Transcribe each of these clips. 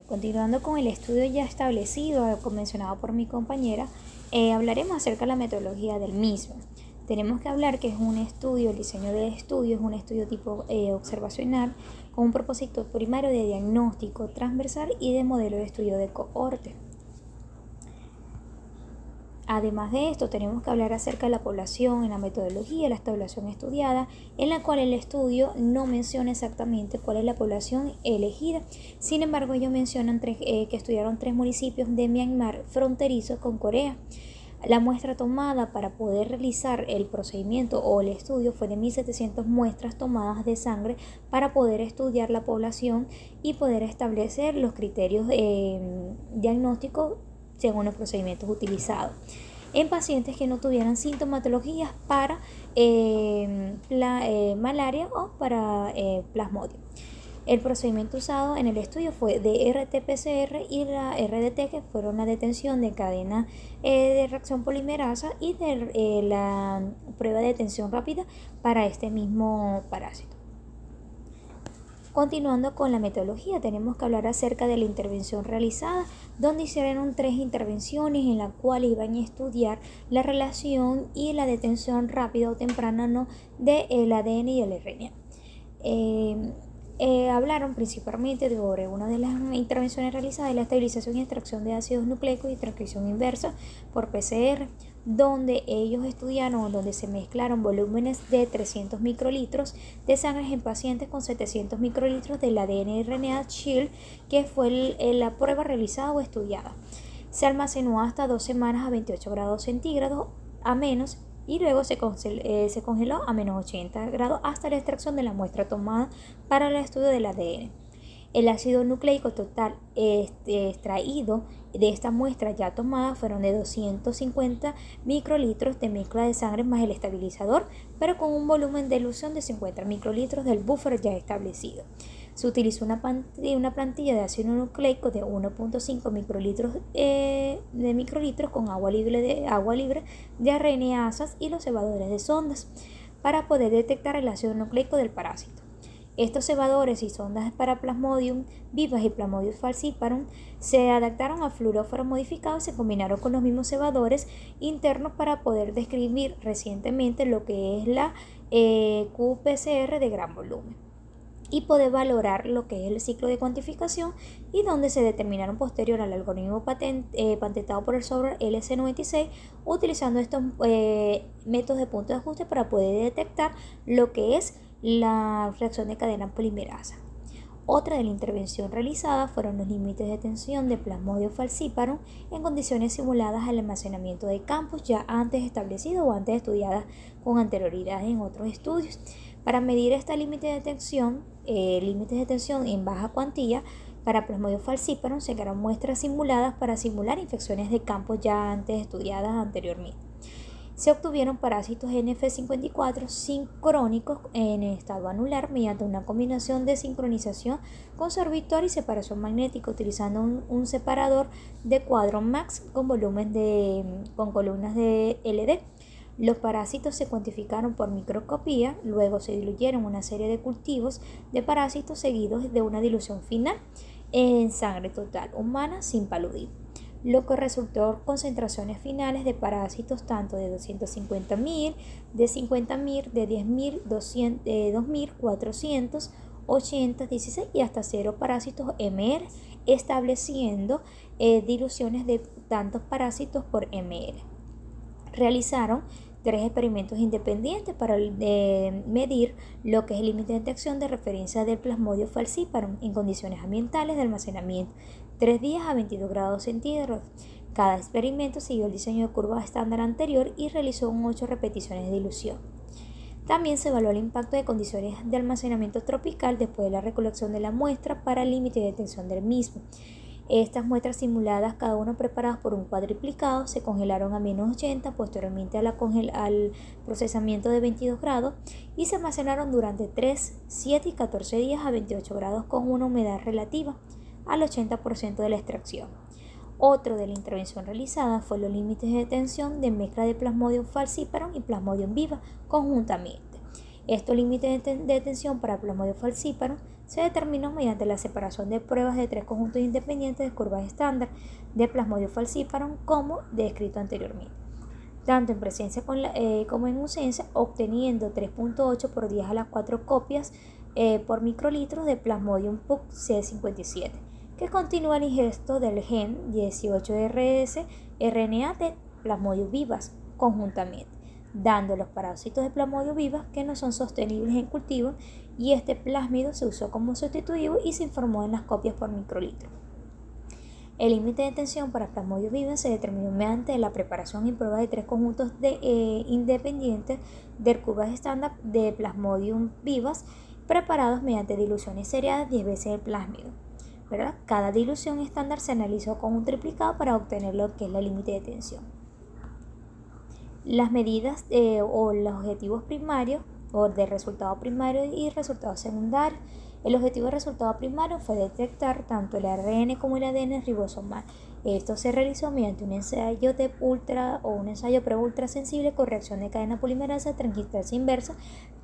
Continuando con el estudio ya establecido, mencionado por mi compañera, hablaremos acerca de la metodología del mismo. Tenemos que hablar que es un estudio, el diseño del estudio es un estudio tipo observacional con un propósito primario de diagnóstico transversal y de modelo de estudio de cohorte. Además de esto, tenemos que hablar acerca de la población en la metodología, la población estudiada, en la cual el estudio no menciona exactamente cuál es la población elegida. Sin embargo, ellos mencionan que estudiaron 3 municipios de Myanmar fronterizos con Corea. La muestra tomada para poder realizar el procedimiento o el estudio fue de 1.700 muestras tomadas de sangre para poder estudiar la población y poder establecer los criterios diagnósticos según los procedimientos utilizados en pacientes que no tuvieran sintomatologías para malaria o para plasmodium. El procedimiento usado en el estudio fue de RT-PCR y la RDT, que fueron la detención de cadena de reacción polimerasa, y de la prueba de detención rápida para este mismo parásito. Continuando con la metodología, tenemos que hablar acerca de la intervención realizada, donde hicieron 3 intervenciones en las cuales iban a estudiar la relación y la detención rápida o temprana del ADN y el RNA. Hablaron principalmente sobre una de las intervenciones realizadas de la estabilización y extracción de ácidos nucleicos y transcripción inversa por PCR, donde ellos estudiaron, donde se mezclaron volúmenes de 300 microlitros de sangre en pacientes con 700 microlitros del ADN y RNA Shield, que fue la prueba realizada o estudiada. Se almacenó hasta 2 semanas a 28 grados centígrados a menos, y luego se congeló a menos 80 grados hasta la extracción de la muestra tomada para el estudio del ADN. El ácido nucleico total extraído de esta muestra ya tomada fueron de 250 microlitros de mezcla de sangre más el estabilizador, pero con un volumen de elusión de 50 microlitros del buffer ya establecido. Se utilizó una plantilla de ácido nucleico de 1.5 microlitros con agua libre de RNA-asas y los cebadores de sondas para poder detectar el ácido nucleico del parásito. Estos cebadores y sondas para Plasmodium vivas y Plasmodium falciparum se adaptaron a fluoróforos modificados y se combinaron con los mismos cebadores internos para poder describir recientemente lo que es la qPCR de gran volumen y poder valorar lo que es el ciclo de cuantificación, y donde se determinaron posterior al algoritmo patentado por el software LC96, utilizando estos métodos de punto de ajuste para poder detectar lo que es la reacción de cadena polimerasa. Otra de la intervención realizada fueron los límites de tensión de Plasmodium falciparum en condiciones simuladas al almacenamiento de campos ya antes establecidos o antes estudiadas con anterioridad en otros estudios. Para medir este límite de tensión en baja cuantía para Plasmodium falciparum se crearon muestras simuladas para simular infecciones de campos ya antes estudiadas anteriormente. Se obtuvieron parásitos NF54 sincrónicos en estado anular mediante una combinación de sincronización con sorbitol y separación magnética utilizando un separador de cuadro MAX con columnas de LD. Los parásitos se cuantificaron por microscopía, luego se diluyeron una serie de cultivos de parásitos seguidos de una dilución final en sangre total humana sin paludismo, lo que resultó concentraciones finales de parásitos tanto de 250.000, de 50.000, de 10.000, de 2.400, 80, 16 y hasta 0 parásitos ml, estableciendo diluciones de tantos parásitos por ml. Realizaron 3 experimentos independientes para medir lo que es el límite de detección de referencia del Plasmodium falciparum en condiciones ambientales de almacenamiento 3 días a 22 grados centígrados. Cada experimento siguió el diseño de curva estándar anterior y realizó 8 repeticiones de dilución. También se evaluó el impacto de condiciones de almacenamiento tropical después de la recolección de la muestra para el límite de detección del mismo. Estas muestras simuladas, cada una preparadas por un cuadriplicado, se congelaron a menos 80 posteriormente al procesamiento de 22 grados y se almacenaron durante 3, 7 y 14 días a 28 grados con una humedad relativa al 80% de la extracción. Otro de la intervención realizada fue los límites de detención de mezcla de Plasmodium falciparum y Plasmodium viva conjuntamente. Estos límites de detención para Plasmodium falciparum se determinó mediante la separación de pruebas de 3 conjuntos independientes de curvas estándar de Plasmodium falciparum como descrito anteriormente, tanto en presencia como en ausencia, obteniendo 3.8 por 10 a la 4 copias por microlitros de Plasmodium PUC C57, que continúa el ingesto del gen 18RS RNA de Plasmodium vivas conjuntamente, dando los parásitos de Plasmodium vivas que no son sostenibles en cultivo, y este plásmido se usó como sustitutivo y se informó en las copias por microlitro. El límite de tensión para Plasmodium vivas se determinó mediante la preparación y prueba de 3 conjuntos independientes de curvas estándar de Plasmodium vivas preparados mediante diluciones seriadas 10 veces el plásmido, ¿verdad? Cada dilución estándar se analizó con un triplicado para obtener lo que es el límite de tensión. Las medidas o los objetivos primarios o de resultado primario y resultado secundario. El objetivo de resultado primario fue detectar tanto el ARN como el ADN ribosomal. Esto se realizó mediante un ensayo pre-ultra sensible con reacción de cadena polimerasa transcriptasa inversa,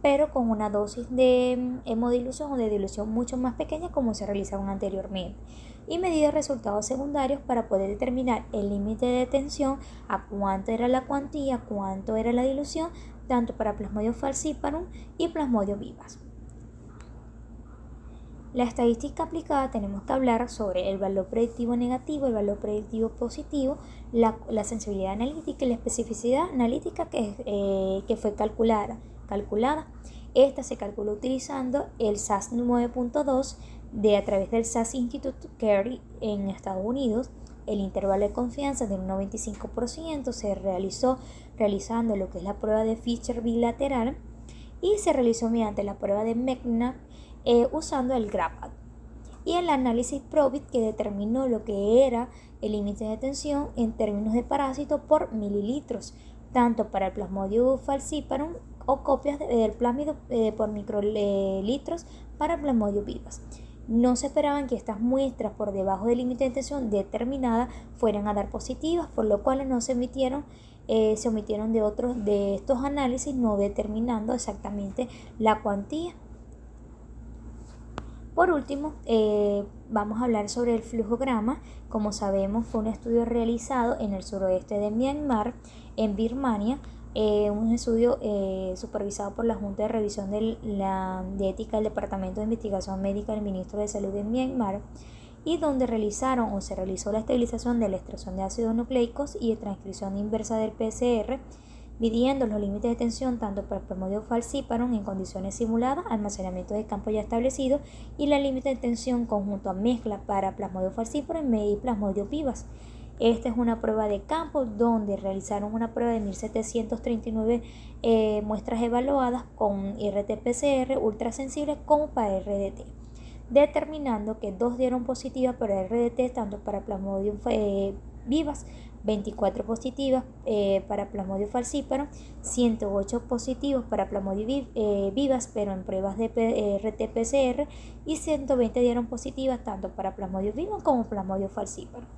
pero con una dosis de hemodilución o de dilución mucho más pequeña como se realizaron anteriormente. Y medir resultados secundarios para poder determinar el límite de tensión, a cuánto era la cuantía, cuánto era la dilución, tanto para Plasmodium falciparum y Plasmodium vivas. La estadística aplicada, tenemos que hablar sobre el valor predictivo negativo, el valor predictivo positivo, la sensibilidad analítica y la especificidad analítica que fue calculada. Esta se calculó utilizando el SAS 9.2 a través del SAS Institute Carey en Estados Unidos. El intervalo de confianza del 95% se realizando lo que es la prueba de Fisher bilateral, y se realizó mediante la prueba de Metcalfe usando el GRAPAD, y el análisis Probit, que determinó lo que era el límite de tensión en términos de parásito por mililitros, tanto para el Plasmodium falciparum o copias del plásmido por microlitros para Plasmodium vivas. No se esperaban que estas muestras por debajo del límite de tensión determinada fueran a dar positivas, por lo cual no se omitieron de estos análisis, no determinando exactamente la cuantía. Por último, vamos a hablar sobre el flujograma. Como sabemos, fue un estudio realizado en el suroeste de Myanmar, en Birmania, un estudio supervisado por la Junta de Revisión de Ética del Departamento de Investigación Médica del Ministro de Salud de Myanmar, y donde se realizó la estabilización de la extracción de ácidos nucleicos y de transcripción inversa del PCR, midiendo los límites de tensión tanto para Plasmodium falciparum en condiciones simuladas, almacenamiento de campo ya establecido, y la límite de tensión conjunto a mezcla para Plasmodium falciparum y Plasmodium vivas. Esta es una prueba de campo donde realizaron una prueba de 1739 muestras evaluadas con RT-PCR ultrasensible como para RDT, determinando que 2 dieron positivas para RDT tanto para Plasmodium vivas, 24 positivas para Plasmodium falciparum, 108 positivos para Plasmodium vivas, pero en pruebas de RT-PCR, y 120 dieron positivas tanto para Plasmodium vivas como Plasmodium falciparum.